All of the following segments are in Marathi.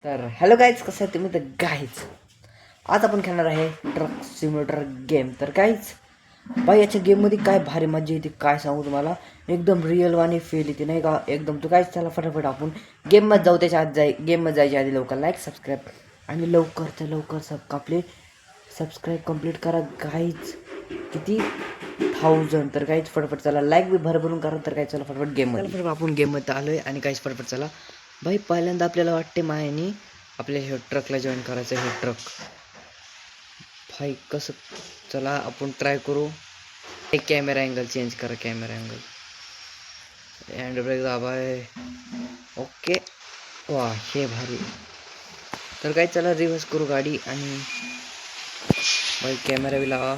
तर हॅलो गाईज, कसं आहे तुम्ही? तर गाईज आज आपण खेळणार आहे ट्रक सिम्युलेटर गेम. तर गाईज बाई याच्या गेममध्ये काय भारी मजा येते, काय सांगू तुम्हाला. एकदम रिअल वाणी फील येते नाही का एकदम. तो गाईज चला फटाफट आपण गेममध्ये जाऊ. त्याच्या आत गेममध्ये जायच्या आधी लवकर लाईक सबस्क्राईब आणि लवकर आपले सबस्क्राईब कंप्लीट करा गाईज. किती 1000. तर काहीच फटफट चला लाईक बी भरभरून करा. तर काय चला फटफट गेममध्ये आपण गेममध्ये आलो आहे आणि काहीच फटफट चला. भाई पहिल्यांदा आपल्याला वाटते मायानी आपल्या हे ट्रकला जॉईन करायचं. हे ट्रक भाई कसं, चला आपण ट्राय करू. एक कॅमेरा अँगल चेंज करा. कॅमेरा अँगल हँड ब्रेक दाबाय. ओके वा हे भारी. तर काय चला रिव्हर्स करू गाडी आणि भाई कॅमेरा बी लावा.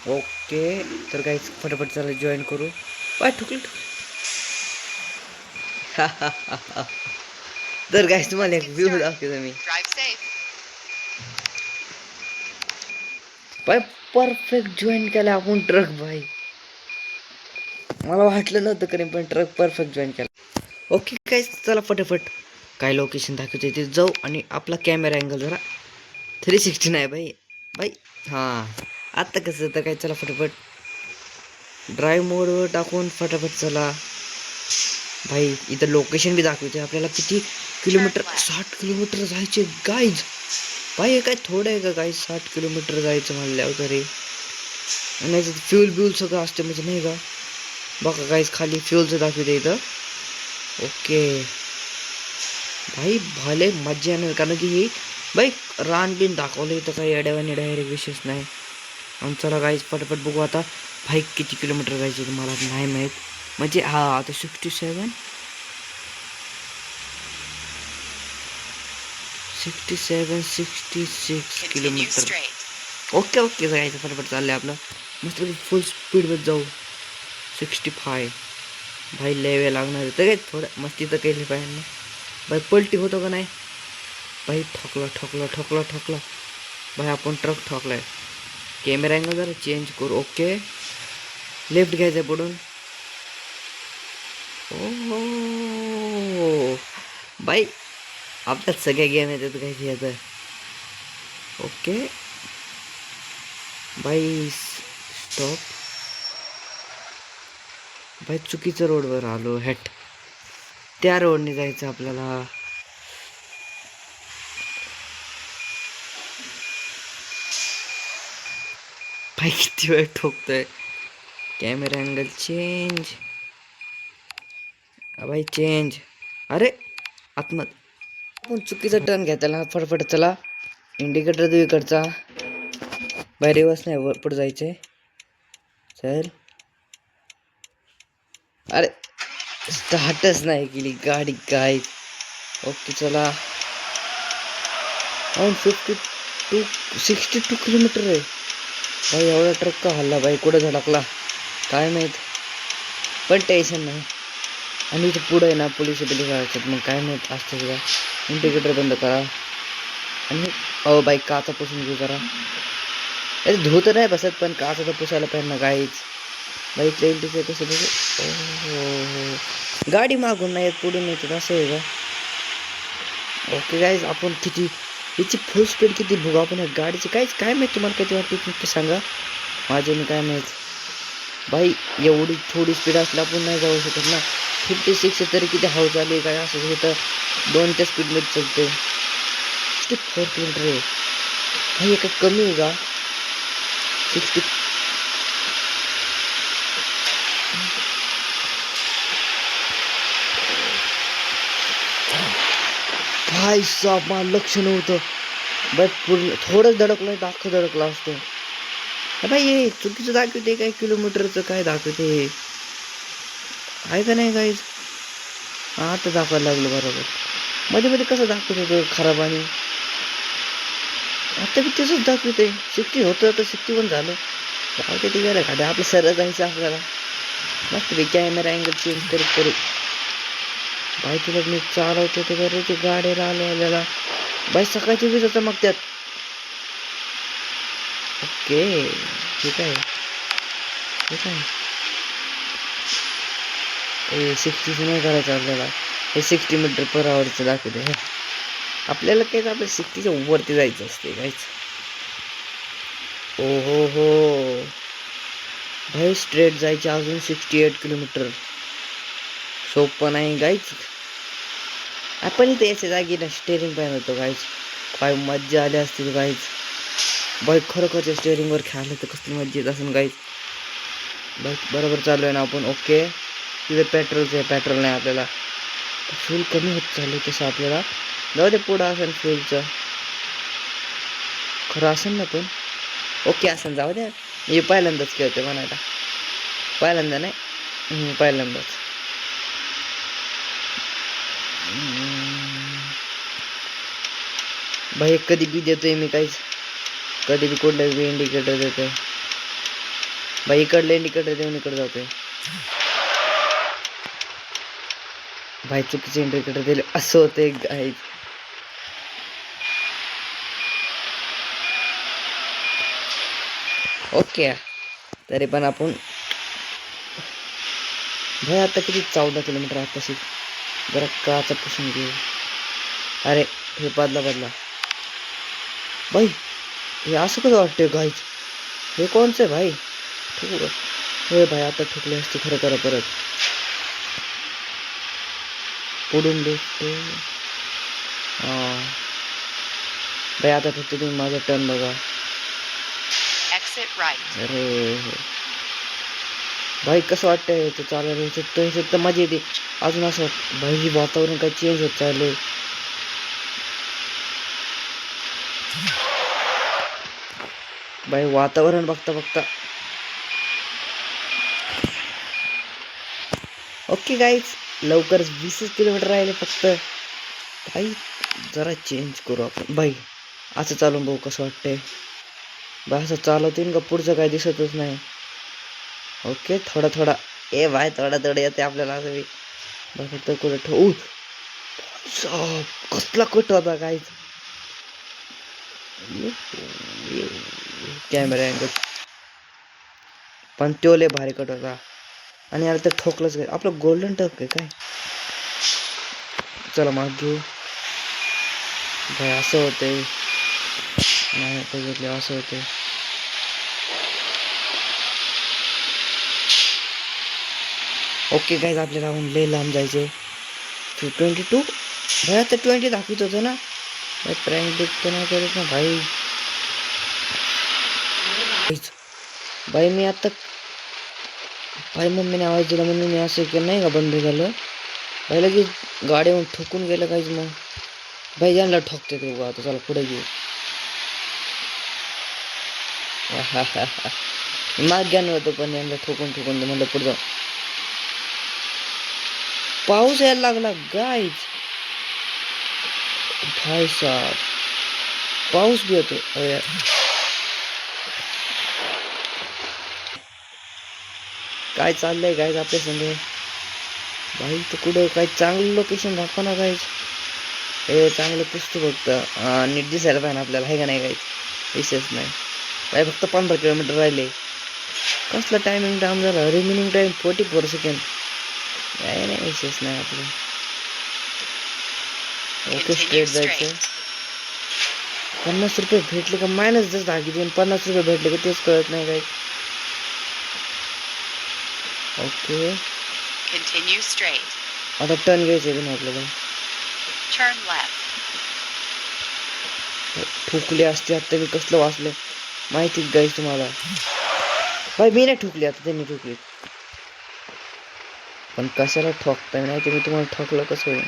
ओके तर काही फटाफट चला जॉईन करू. बाय ठुकली तर काय तुम्हाला एक व्ह्यू दाखवतो मी. बाय परफेक्ट जॉईन केला आपण ट्रक. भाई मला वाटलं नव्हतं करेन पण ट्रक परफेक्ट जॉईन केला. ओके काय चला फटाफट काय लोकेशन दाखवते ते जाऊ आणि आपला कॅमेरा अँगल जरा 360 नाही भाई. भाई हां आत्ता कसं. तर काय चला फटाफट ड्राईव्ह मोडवर टाकून फटाफट चला. भाई इथं लोकेशन बी दाखवते आपल्याला किती किलोमीटर. 60 किलोमीटर जायचे गाईज. भाई हे काय थोडं आहे का गाईज, 60 किलोमीटर जायचं म्हणल्यावर तरी. आणि फ्यूल ब्यूल सगळं असते म्हणजे नाही का. बघा गाईज खाली फ्यूलचं दाखवते इथं. ओके भाई भले मजा येणार कारण की ही भाई रान बिन दाखवलं इथं काही अड्यावानी डायरेक्ट विशेष नाही. आणि चला गाईज पटपट बघू आता. भाई किती किलोमीटर जायचे मला नाही माहीत. म्हणजे हा आता 67 66 किलोमीटर. ओके जायचं फटाफट चाललंय आपलं. मस्त फुल स्पीडमध्ये जाऊ. 65 भाई लय वेळ लागणार आहे. तर काय थोडं मस्ती तर केली पाहिजे ना. भाई पलटी होतो का नाही. भाई ठोकला भाई आपण ट्रक ठोकलाय. कॅमेरा अँगल जरा चेंज करू. ओके लेफ्ट घ्यायचं पुढून. ओ भाई आपल्यात सगळ्या गेम येतात काही याचं. ओके भाई स्टॉप. भाई चुकीचं रोडवर आलो. हॅट त्या रोडने जायचं आपल्याला. भाई किती वेळ ठोकतोय. Camera angle change. भाई चेंज. अरे आतमध्ये आपण चुकीचा टर्न घेताना फटफट चला. इंडिकेटर देऊ इकडचा. बाय रिवर्स नाही पुढे जायचे. चल अरे स्टार्टच नाही केली गाडी काय. ओके चला 62 किलोमीटर आहे. भाई एवढा ट्रक का हल्ला भाई. कुठं झडकला काय माहीत पण टेन्शन नाही. आणि इथे पुढं आहे ना पोलीस राहायचं मग काय माहीत असतं का. इंडिकेटर बंद करा आणि अहो बाईक काचा पुसून घेऊ जरा. अरे धुत नाही बसत पण काचा तर पुसायला पाहिजे ना गाईच. बाईक येईल तिथे कसं हो गाडी मागून नाही येत पुढून येतात असं आहे का. ओके गाईज आपण किती याची फुल स्पीड किती बघू आपण गाडीची काहीच काय माहीत. तुम्हाला किती वाटते नक्की सांगा. माझ्याने काय माहीत भाई. एवढी थोडी स्पीड असल्या आपण नाही जाऊ शकत ना. 56 तरी किती हवा चालू आहे काय असं हे तर 2च्या स्पीडमध्ये चालते. 64 किलोमीटर आहे भाई. एका कमी आहे का 60. भाई साहेब मला लक्ष नव्हतं बाई. पूर्ण थोडंच धडकलं तर अख्खं धडकला असतो. भाई हे चुकीचं दाखवते काय. किलोमीटरचं काय दाखवते आहे का नाही गाईज. आता दाखवायला लागलं बरोबर. मध्ये कसं दाखवत होतं खराब आणि आता बी तसंच दाखवते. 60 होतं तर 61 झालं. दाखवते ते गेलं खाली. आपलं सरळ जायचं आपल्याला मस्त बी. कॅमेरा अँगल चेंज करू. भाई तुला मी चालवतो ते बरं ते गाड्याला आलेला. बाई सकाळची वीज चमकत्यात. ओके ठीक आहे. 60 नाही करायचं आपल्याला. हे 60 मीटर पर आवरचं दाखवते हे. आपल्याला काय आपल्या 60च्या वरती जायचं असते काहीच. ओ हो भाई स्ट्रेट जायचे अजून 68 किलोमीटर. सोपं नाही गाईच. आपण इथे याच्या जागी ना स्टेअरिंग पाहिजे होतं गाईच. काय मज्जा आली असती गाईच. बाईक खरोखरच्या स्टेअरिंगवर खेळायला तर कसली मज्जा येत असेल गाईच. बाईक बरोबर चालू आहे ना आपण. ओके तिथे पेट्रोलचं आहे. पेट्रोल नाही आपल्याला. फ्यूल कमी होत चाललं तसं आपल्याला. जाऊ दे पुढं असेल फ्यूलचं खरं असेल ना पण. ओके असेल जाऊ द्या. मी पहिल्यांदाच खेळते म्हणायला. पहिल्यांदा नाही पहिल्यांदाच. भाई कधी बी देतोय मी काहीच. कधी बी कुठलं बी इंडिकेटर देतोय. भाई इकडलं इंडिकेटर देऊन इकडे जातोय. भाई चुकीचे इंडिकेटर दिले असं होतंय गाईज. ओके तरी पण आपण भाई आता किती 14 किलोमीटर आताशी. जरा काचा पुसून घेऊ. अरे हे बदला भाई. हे असं कसं वाटतंय गाईज. हे कोणचं आहे भाई. हे भाई आता ठुकले असते खरं करा परत. पुढून भेटते भाई. आता फक्त तुम्ही माझा टर्न बघा. अरे भाई कसं वाटतंय ते चालायला. तर मजा येते अजून. असं वाटतं भाई वातावरण काय चेंज होत चाललंय. भाई वातावरण बघता ओके गाईज लवकर 20 किलोमीटर राहिले फक्त. भाई जरा चेंज करू आपण. भाई असं चालून भाऊ कसं वाटतंय. भाई असं चालवतील का पुढचं काय दिसतच नाही. ओके थोडा ए भाई थोडं येते आपल्याला असं बी. भाई फक्त कुठं ठेवू. कसला कट होता काहीच. कॅमेरा अँगल पण तो लय भारी कट होता. आणि यार तर ठोकलंच काय. आपलं गोल्डन टक आहे काय. चला माग घेऊ. भाई असं होतंय. नाही बघितलं असं होतंय. ओके गाईज आपल्याला लय लांब जायचे. 22 भाई आता 20 दाखवत होतं ना. प्रँक देखतो नाही करत ना भाई. भाई मी आता भाई मम्मीने आवाज दिला म्हणून मी असं केलं नाही का बंद झालं. भाई लगेच गाडीवर ठोकून गेलं काहीच. मग भाई यांना ठोकते ते आता. चला पुढे घेऊ. माग ज्ञान होतं पण यांना ठोकून म्हणलं पुढे जाऊ. पाऊस यायला लागला गाईज. भाई साहब पाऊस भी होतो. काय चाललंय गाईज आपल्या संग. भाई तर कुठं काय चांगलं लोकेशन दाखवा ना गाईज. हे चांगलं पुस्तक बघतं नीट दिसायला पाहिजे आपल्याला. आहे का नाही गाईज. विशेष नाही काय. फक्त 15 किलोमीटर राहिले. कसला टायमिंग टाइम झाला. Remaining time 44 second. काय नाही विशेष नाही आपलं. ओके स्ट्रेट जायचं. 50 रुपये भेटले का मायनस जर दाखवते. 50 रुपये भेटले का तेच कळत नाही काय. Okay Continue straight. आता टर्न घ्यायचं आहे आपल्याला. Turn left. ठोकले असते आता मी कसलं वाचलं माहिती गाईस तुम्हाला. भाई मी नाही ठोकली आता त्यांनी ठोकली. पण कशाला ठोकताय नाही ते. मी तुम्हाला ठोकलं कसं होईल.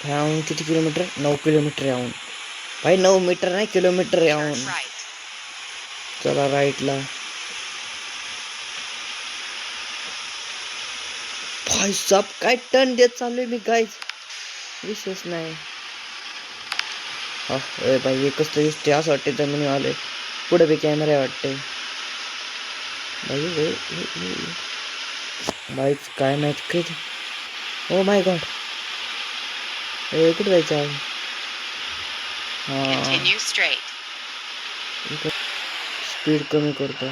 भाई किती किलोमीटर. 9 किलोमीटर याहून. भाई 9 मीटर नाही किलोमीटर याहून. चला राईटला. भाई साहब काय टर्न देत चाललोय मी गाईज. विशेष नाही. भाई एकच तर दिसते असं वाटते जमिनी आले. पुढे बी कॅमेरा वाटते. भाई भाईच काय माहित काय. Oh my God. कुठे जायचं आहे. Continue straight. स्पीड कमी करतो.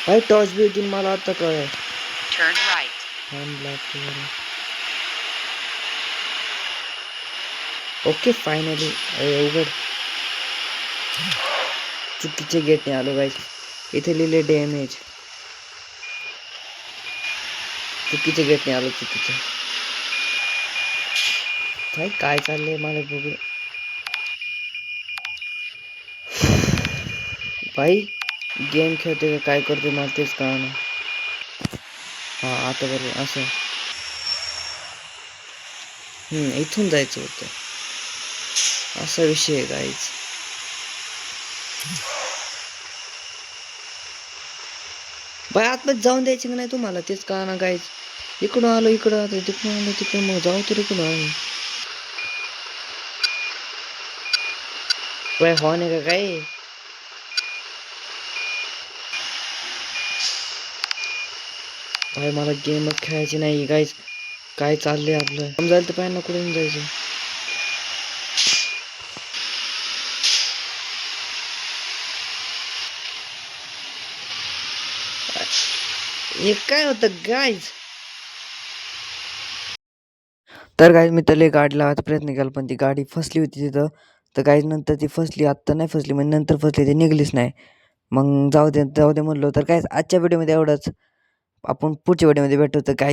भाई टॉर्च भी देऊन मला आता कळ Turn right. ओके फायनली उघड. चुकीचे गेटने आलो गाईज. इथे लिहिले डॅमेज. चुकीचे गेटने आलो चुकीचे. काय चाललंय मला बघू. भाई गेम खेळते का काय करते मला तेच कळणार. हा आता बरोबर असं. इथून जायचं होतं. असा विषय आहे गाईज. बाय आतमध्ये जाऊन द्यायचं की नाही तुम्हाला तेच कळणार गाईज. इकडून आलो इकडं आता तिकडून आलो तिकडून मग जाऊ तर इकडून आलो. बाय हॉर्न आहे का काय. भाई मला गेमच खेळायची नाही गाईज. काय चाललंय आपलं समजायला तर पाहिजे ना कुठून जायचं. हे काय होतं गाईज. तर गाईज मी त्याला गाडी लावायचा प्रयत्न केला पण ती गाडी फसली होती तिथं. तर गाईज नंतर ती फसली. आत्ता नाही फसली म्हणजे नंतर फसली ती निघलीच नाही. मग जाऊ दे म्हणलो. तर काय आजच्या व्हिडिओमध्ये एवढंच. आपण पुढच्या व्हिडिओमध्ये भेटू. तर काय